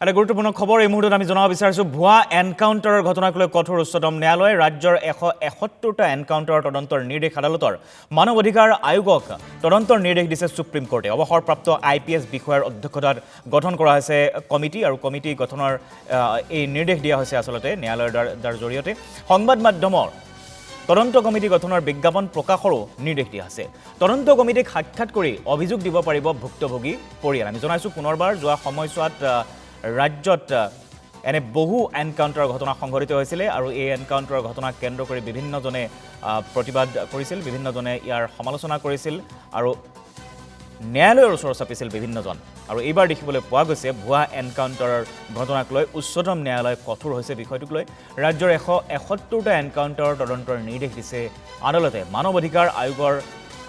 এটা গুৰুত্বপূৰ্ণ খবৰ এই মুহূৰ্তত আমি জনাব বিচাৰিছো ভুৱা এনকাউণ্টাৰৰ ঘটনাক লৈ কঠোৰ উচ্চতম ন্যায়ালয়ে ৰাজ্যৰ 171টা এনকাউণ্টাৰৰ তদন্তৰ নিৰ্দেশ আদালতৰ মানৱ অধিকাৰ আয়োগক তদন্তৰ নিৰ্দেশ দিছে সুপ্ৰিম কোৰ্টে অৱসৰপ্ৰাপ্ত IPS বিষয়াৰ অধ্যক্ষতাত গঠন কৰা হৈছে কমিটি আৰু কমিটি গঠনৰ এই নিৰ্দেশ দিয়া হৈছে আসলতে ন্যায়ালয়ৰ দ্বাৰ জৰিয়তে সংবাদ মাধ্যমৰ তদন্ত কমিটি গঠনৰ বিজ্ঞাপন প্ৰকাশৰো নিৰ্দেশ দিয়া আছে তদন্ত কমিটিক সাক্ষাৎ কৰি অভিযোগ দিব পাৰিব ভুক্তভোগী পৰিয়াল আমি জনাইছো পুনৰবাৰ যোৱা সময়ছোৱাত ৰাজ্যত এনে বহু এনকাউণ্টাৰৰ ঘটনা সংঘটিত হৈছিল আৰু এই এনকাউণ্টাৰৰ ঘটনাক কেন্দ্ৰ কৰি বিভিন্নজনে প্ৰতিবাদ কৰিছিল বিভিন্নজনে ইয়াৰ সমালোচনা কৰিছিল আৰু ন্যায়ালয়ৰ ওচৰ চাপিছিল বিভিন্নজন আৰু এইবাৰ দেখিবলৈ পোৱা গৈছে ভুৱা এনকাউণ্টাৰৰ ঘটনাক লৈ উচ্চতম ন্যায়ালয় কঠোৰ হৈছে বিষয়টোক লৈ ৰাজ্যৰ 171টা এনকাউণ্টাৰৰ তদন্তৰ নিৰ্দেশ দিছে আদালতে মানৱ অধিকাৰ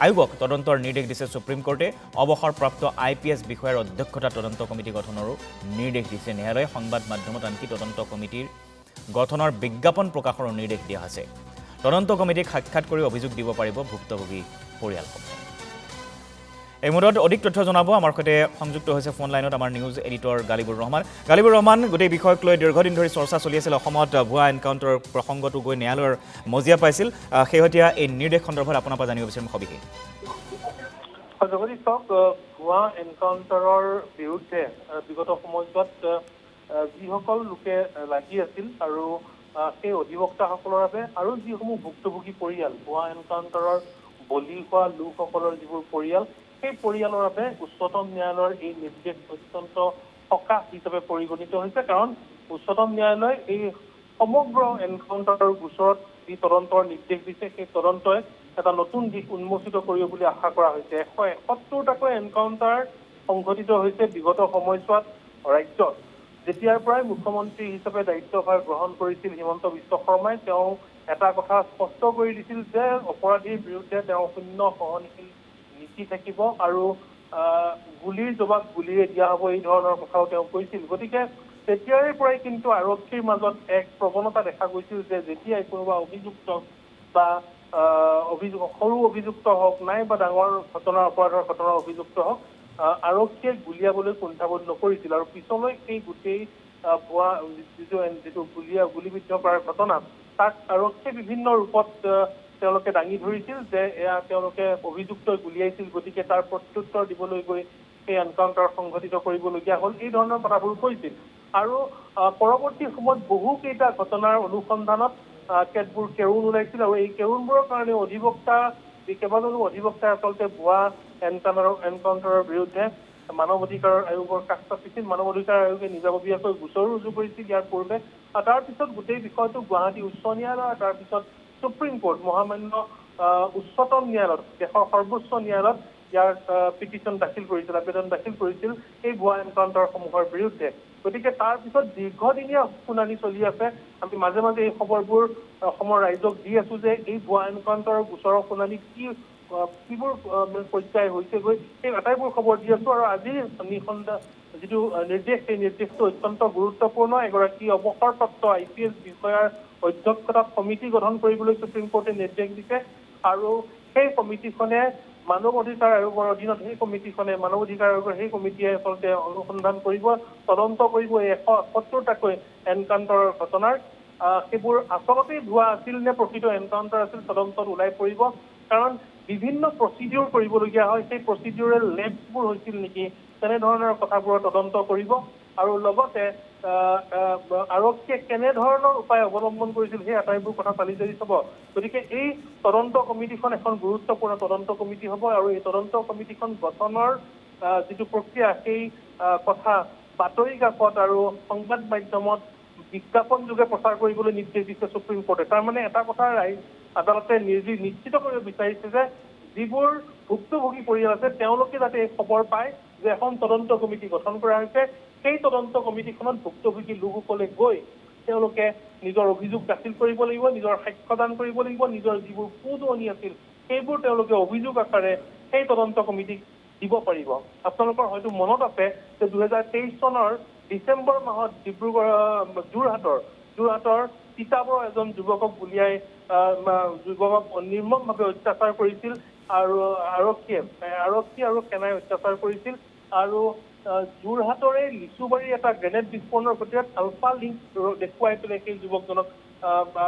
আয়োগক তদন্তৰ নিৰ্দেশ দিছে সুপ্ৰিম কোৰ্টে অৱসৰপ্ৰাপ্ত IPS বিষয়াৰ অধ্যক্ষতা তদন্ত কমিটি গঠনৰো নিৰ্দেশ দিছে ন্যায়ালয়ে সংবাদ মাধ্যমত আনকি তদন্ত কমিটিৰ গঠনৰ বিজ্ঞাপন প্ৰকাশৰো নিৰ্দেশ দিয়া হৈছে তদন্ত কমিটিক সাক্ষাৎ কৰি অভিযোগ দিব পাৰিব ভুক্তভোগী পৰিয়ালসমূহে এই মুহূৰ্তত অধিক তথ্য জনাব আমাৰ সৈতে সংযুক্ত হৈছে ফোন লাইনত আমাৰ নিউজ এডিটৰ গালিবুৰ ৰহমান গোটেই বিষয়ক লৈ দীৰ্ঘদিন ধৰি চৰ্চা চলি আছিল অসমত ভুৱা এনকাউণ্টাৰৰ প্ৰসংগটো গৈ ন্যায়ালয়ৰ মজিয়া পাইছিল শেহতীয়া এই নিৰ্দেশ সন্দৰ্ভত আপোনাৰ পৰা জানিব বিচাৰিম সবিশেষ জগদীশ চাওক ভুৱা এনকাউণ্টাৰৰ বিৰুদ্ধে বিগত সময়ছোৱাত যিসকল লোকে লাগি আছিল আৰু সেই অধিবক্তাসকলৰ বাবে আৰু যিসমূহ ভুক্তভোগী পৰিয়াল ভুৱা এনকাউণ্টাৰৰ বলি হোৱা লোকসকলৰ যিবোৰ পৰিয়াল সেই পৰিয়ালৰ বাবে উচ্চতম ন্যায়ালয়ৰ এই নিৰ্দেশ অত্যন্ত সকাহ হিচাপে পৰিগণিত হৈছে কাৰণ উচ্চতম ন্যায়ালয় এই সমগ্ৰ এনকাউণ্টাৰৰ গোচৰত যি তদন্তৰ নিৰ্দেশ দিছে সেই তদন্তই এটা নতুন দিশ উন্মোচিত কৰিব বুলি আশা কৰা হৈছে 171টাকৈ এনকাউণ্টাৰ সংঘটিত হৈছে বিগত সময়ছোৱাত ৰাজ্যত যেতিয়াৰ পৰাই মুখ্যমন্ত্ৰী হিচাপে দায়িত্বভাৰ গ্ৰহণ কৰিছিল হিমন্ত বিশ্ব শৰ্মাই তেওঁ এটা কথা স্পষ্ট কৰি দিছিল যে অপৰাধীৰ বিৰুদ্ধে তেওঁ শূন্য সহনশীল নীতি থাকিব আৰু গুলিৰ জবাব গুলিৰে দিয়া হ'ব এই ধৰণৰ কথাও তেওঁ কৈছিল গতিকে তেতিয়াৰে পৰাই কিন্তু আৰক্ষীৰ মাজত এক প্ৰৱণতা দেখা গৈছিল যে যেতিয়াই কোনোবা অভিযুক্ত বা সৰু অভিযুক্ত হওক নাই বা ডাঙৰ অপৰাধৰ ঘটনাৰ অভিযুক্ত হওক আৰক্ষীয়ে গুলিয়াবলৈ কুণ্ঠাবোধ নকৰিছিল আৰু পিছলৈ সেই গোটেই ভুৱা যিটো গুলিবিদ্ধ কৰাৰ ঘটনা তাক আৰক্ষীয়ে বিভিন্ন ৰূপত তেওঁলোকে দাঙি ধৰিছিল যে এয়া তেওঁলোকে অভিযুক্তই গুলিয়াইছিল গতিকে তাৰ প্ৰত্যুত্তৰ দিবলৈ গৈ সেই এনকাউণ্টাৰ সংঘটিত কৰিবলগীয়া হ'ল এই ধৰণৰ কথাবোৰ কৈছিল আৰু পৰৱৰ্তী সময়ত বহুকেইটা ঘটনাৰ অনুসন্ধানত কেতবোৰ কেৰুণ ওলাইছিল আৰু এই কেৰুণবোৰৰ কাৰণে কেইবাজনো অধিবক্তাই আচলতে ভুৱা এনকাউণ্টাৰৰ বিৰুদ্ধে মানৱ অধিকাৰ আয়োগৰ কাষ চাপিছিল মানৱ অধিকাৰ আয়োগে নিজাববীয়াকৈ গোচৰ ৰুজু কৰিছিল ইয়াৰ পূৰ্বে তাৰপিছত গোটেই বিষয়টো গুৱাহাটী উচ্চ ন্যায়ালয় আৰু তাৰপিছত সুপ্ৰিম কোৰ্ট মহামান্য উচ্চতম ন্যায়ালয়ত দেশৰ সৰ্বোচ্চ ন্যায়ালয়ত ইয়াৰ পিটিশ্যন দাখিল কৰিছিল আবেদন দাখিল কৰিছিল এই ভুৱা এনকাউণ্টাৰসমূহৰ বিৰুদ্ধে গতিকে তাৰপিছত দীৰ্ঘদিনীয়া শুনানি চলি আছে আমি মাজে মাজে এই খবৰবোৰ অসমৰ ৰাইজক দি আছো যে এই ভুৱা এনকাউণ্টাৰৰ গোচৰৰ শুনানি কিবোৰ পৰ্যায় হৈছেগৈ সেই আটাইবোৰ খবৰ দি আছো আৰু আজিৰ যিটো নিৰ্দেশ সেই নিৰ্দেশটো অত্যন্ত গুৰুত্বপূৰ্ণ এগৰাকী অৱসৰপ্ৰাপ্ত IPS বিষয়াৰ অধ্যক্ষতাত সমিতি গঠন কৰিবলৈ সুপ্ৰিম কোৰ্টে নিৰ্দেশ দিছে আৰু সেই সমিতিখনে মানৱ অধিকাৰ আয়োগৰ অধীনত সেই কমিটিখনে মানৱ অধিকাৰ আয়োগৰ সেই কমিটিয়ে আচলতে অনুসন্ধান কৰিব তদন্ত কৰিব এই 171টাকৈ এনকাউণ্টাৰৰ ঘটনাৰ সেইবোৰ আচলতেই ভুৱা আছিল নে প্ৰকৃত এনকাউণ্টাৰ আছিল তদন্তত ওলাই পৰিব কাৰণ বিভিন্ন প্ৰচিডিউৰ কৰিবলগীয়া হয় সেই প্ৰচিডিউৰেল লেপছবোৰ হৈছিল নেকি তেনেধৰণৰ কথাবোৰৰ তদন্ত কৰিব আৰু লগতে আৰক্ষীয়ে কেনেধৰণৰ উপায় অৱলম্বন কৰিছিল সেই আটাইবোৰ কথা চালি জাৰি চাব গতিকে এই তদন্ত কমিটিখন এখন গুৰুত্বপূৰ্ণ তদন্ত কমিটি হ'ব আৰু এই তদন্ত কমিটিখন গঠনৰ যিটো প্ৰক্ৰিয়া সেই কথা বাতৰি কাকত আৰু সংবাদ মাধ্যমত বিজ্ঞাপন যোগে প্ৰচাৰ কৰিবলৈ নিৰ্দেশ দিছে সুপ্ৰিম কোৰ্টে তাৰমানে এটা কথা আদালতে নিশ্চিত কৰিব বিচাৰিছে যে যিবোৰ ভুক্তভোগী পৰিয়াল আছে তেওঁলোকে যাতে এই খবৰ পায় যে এখন তদন্ত কমিটি গঠন কৰা হৈছে সেই তদন্ত কমিটিখনত ভুক্তভোগী লোকসকলে গৈ তেওঁলোকে নিজৰ অভিযোগ দাখিল কৰিব লাগিব নিজৰ সাক্ষ্যদান কৰিব লাগিব নিজৰ যিবোৰ পুঁজনি আছিল সেইবোৰ তেওঁলোকে অভিযোগ আকাৰে সেই তদন্ত কমিটিক দিব পাৰিব আপোনালোকৰ হয়তো মনত আছে যে 2023 চনৰ ডিচেম্বৰ মাহত যোৰহাটৰ তিতাবৰ এজন যুৱকক গুলিয়াই যুৱকক নিৰ্মমভাৱে অত্যাচাৰ কৰিছিল আৰু আৰক্ষী আৰু সেনাই অত্যাচাৰ কৰিছিল আৰু যোৰহাটৰে লিচুবাৰীৰ এটা গ্ৰেনেড বিস্ফোৰণৰ ঘটনাত আলফা লিংক দেখুৱাই পেলাই সেই যুৱকজনক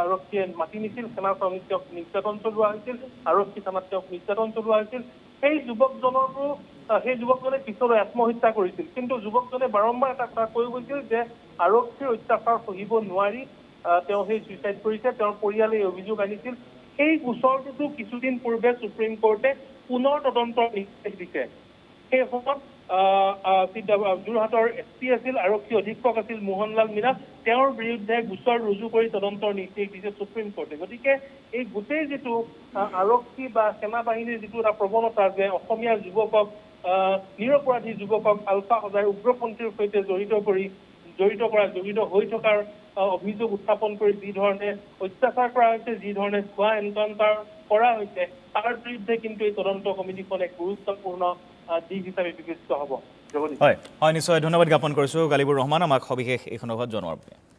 আৰক্ষীয়ে মাতি নিছিল, সেনা বাহিনীক তেওঁক নিৰ্যাতন চলোৱা হৈছিল, আৰক্ষী থানাত তেওঁক নিৰ্যাতন চলোৱা হৈছিল। সেই যুৱকজনে পিছলৈ আত্মহত্যা কৰিছিল, কিন্তু যুৱকজনে বাৰম্বাৰ এটা কথা কৈ গৈছিল যে আৰক্ষীৰ অত্যাচাৰ সহিব নোৱাৰি তেওঁ সেই চুইচাইড কৰিছে। তেওঁৰ পৰিয়ালে এই অভিযোগ আনিছিল। সেই গোচৰটোতো কিছুদিন পূৰ্বে সুপ্ৰিম কোৰ্টে পুনৰ তদন্তৰ নিৰ্দেশ দিছে। সেই সময়ত যোৰহাটৰ SP আছিল, আৰক্ষী অধীক্ষক আছিল মোহনলাল মীনা, তেওঁৰ বিৰুদ্ধে গোচৰ ৰুজু কৰি তদন্তৰ নিৰ্দেশ দিছে সুপ্ৰিম কোৰ্টে। গতিকে এই গোটেই যিটো আৰক্ষী বা সেনা বাহিনীৰ যিটো এটা প্ৰৱণতা যে অসমীয়া যুৱকক নিৰপৰাধী যুৱকক আলফা সজাই উগ্ৰপন্থীৰ সৈতে জড়িত হৈ থকাৰ অভিযোগ উত্থাপন কৰি যি ধৰণে অত্যাচাৰ কৰা হৈছে, যি ধৰণে ভুৱা এনকাউণ্টাৰ কৰা হৈছে, তাৰ বিৰুদ্ধে কিন্তু এই তদন্ত কমিটিখন এক গুৰুত্বপূৰ্ণ দিশ হিচাপে বিবেচিত হ'ব। হয়, নিশ্চয় ধন্যবাদ জ্ঞাপন কৰিছোঁ গালিবুৰ ৰহমান আমাক সবিশেষ এই সন্দৰ্ভত জনোৱাৰ বাবে।